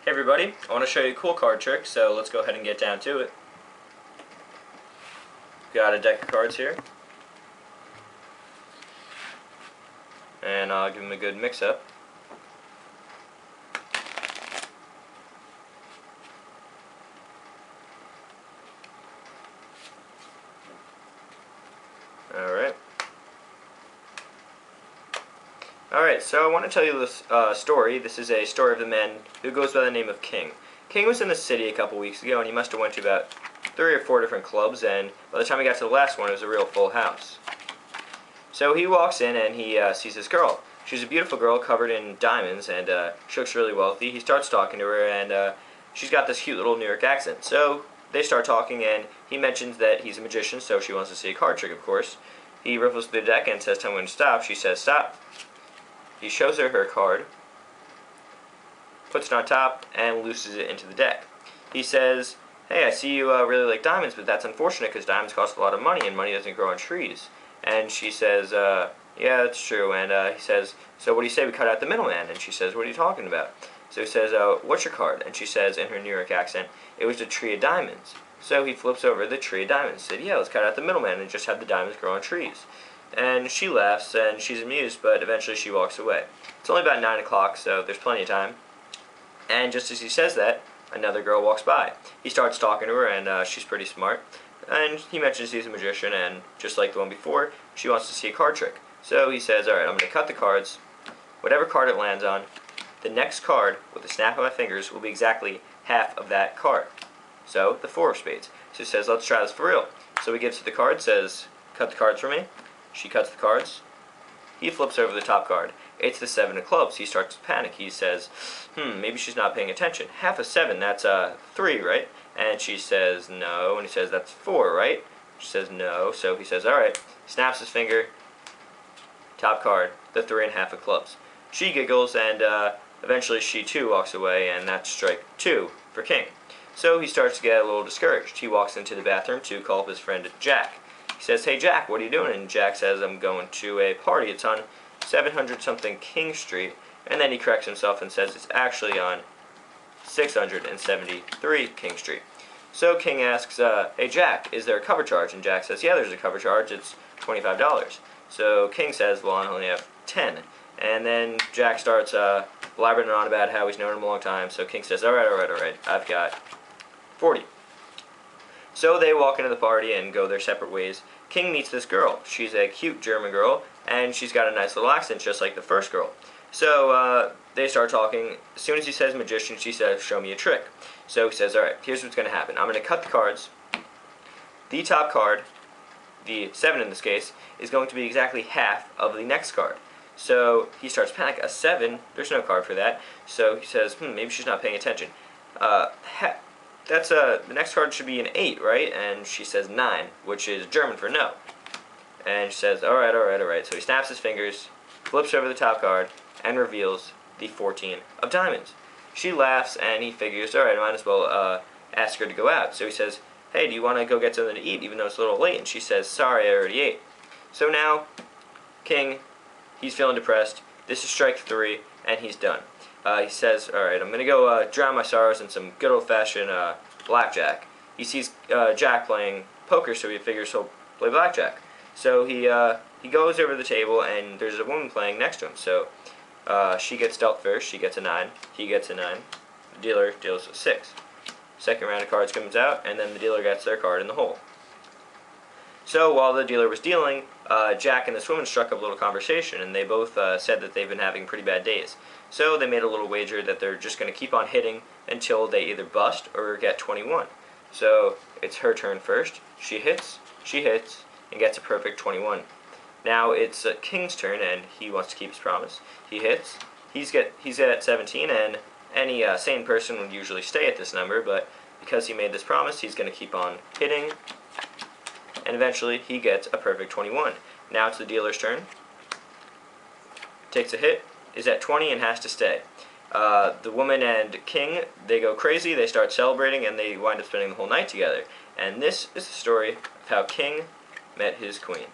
Hey everybody, I want to show you a cool card trick, so let's go ahead and get down to it. Got a deck of cards here, and I'll give them a good mix up. Alright, so I want to tell you this story. This is a story of the man who goes by the name of King. King was in the city a couple weeks ago, and he must have went to about 3 or 4 different clubs, and by the time he got to the last one, it was a real full house. So he walks in, and he sees this girl. She's a beautiful girl covered in diamonds, and she looks really wealthy. He starts talking to her, and she's got this cute little New York accent. So they start talking, and he mentions that he's a magician, so she wants to see a card trick, of course. He riffles through the deck and says, "Tell me when to stop." She says, "Stop." He shows her card, puts it on top, and looses it into the deck. He says, "Hey, I see you really like diamonds, but that's unfortunate because diamonds cost a lot of money, and money doesn't grow on trees." And she says, "Yeah, that's true." And he says, "So what do you say we cut out the middleman?" And she says, "What are you talking about?" So he says, "What's your card?" And she says, in her New York accent, "It was a tree of diamonds." So he flips over the tree of diamonds and said, "Yeah, let's cut out the middleman and just have the diamonds grow on trees." And she laughs, and she's amused, but eventually she walks away. It's only about 9 o'clock, so there's plenty of time. And just as he says that, another girl walks by. He starts talking to her, and she's pretty smart. And he mentions he's a magician, and just like the one before, she wants to see a card trick. So he says, "Alright, I'm going to cut the cards. Whatever card it lands on, the next card, with a snap of my fingers, will be exactly half of that card." So, the 4 of spades. So he says, "Let's try this for real." So he gives her the card, says, "Cut the cards for me." She cuts the cards. He flips over the top card. It's the 7 of clubs. He starts to panic. He says, maybe she's not paying attention. Half of 7, that's 3, right? And she says, "No." And he says, "That's 4, right?" She says, "No." So he says, "Alright." Snaps his finger. Top card, the 3 and half of clubs. She giggles, and eventually she too walks away, and that's strike 2 for King. So he starts to get a little discouraged. He walks into the bathroom to call up his friend Jack. He says, "Hey Jack, what are you doing?" And Jack says, "I'm going to a party. It's on 700 something King Street." And then he corrects himself and says it's actually on 673 King Street. So King asks, "Hey Jack, is there a cover charge?" And Jack says, "Yeah, there's a cover charge. It's $25. So King says, "Well, I only have 10. And then Jack starts blabbering on about how he's known him a long time. So King says, alright, I've got 40. So they walk into the party and go their separate ways. King meets this girl. She's a cute German girl, and she's got a nice little accent just like the first girl. So they start talking. As soon as he says magician, she says, "Show me a trick." So he says, "Alright, here's what's going to happen. I'm going to cut the cards. The top card, the 7 in this case, is going to be exactly half of the next card." So he starts panicking. A 7, there's no card for that. So he says, maybe she's not paying attention. The next card should be an 8, right? And she says 9, which is German for no. And she says, alright. So he snaps his fingers, flips over the top card, and reveals the 14 of diamonds. She laughs, and he figures, alright, I might as well ask her to go out. So he says, "Hey, do you want to go get something to eat, even though it's a little late?" And she says, "Sorry, I already ate." So now, King, he's feeling depressed. This is strike 3, and he's done. He says, "Alright, I'm going to go drown my sorrows in some good old-fashioned blackjack." He sees Jack playing poker, so he figures he'll play blackjack. So he goes over to the table, and there's a woman playing next to him. So she gets dealt first. She gets a 9. He gets a 9. The dealer deals a 6. Second round of cards comes out, and then the dealer gets their card in the hole. So while the dealer was dealing, Jack and this woman struck up a little conversation, and they both said that they've been having pretty bad days. So they made a little wager that they're just going to keep on hitting until they either bust or get 21. So it's her turn first. She hits, and gets a perfect 21. Now it's King's turn, and he wants to keep his promise. He hits. He's at 17, and any sane person would usually stay at this number, but because he made this promise, he's going to keep on hitting, and eventually he gets a perfect 21. Now it's the dealer's turn. Takes a hit, is at 20, and has to stay. The woman and King, they go crazy, they start celebrating, and they wind up spending the whole night together. And this is the story of how King met his queen.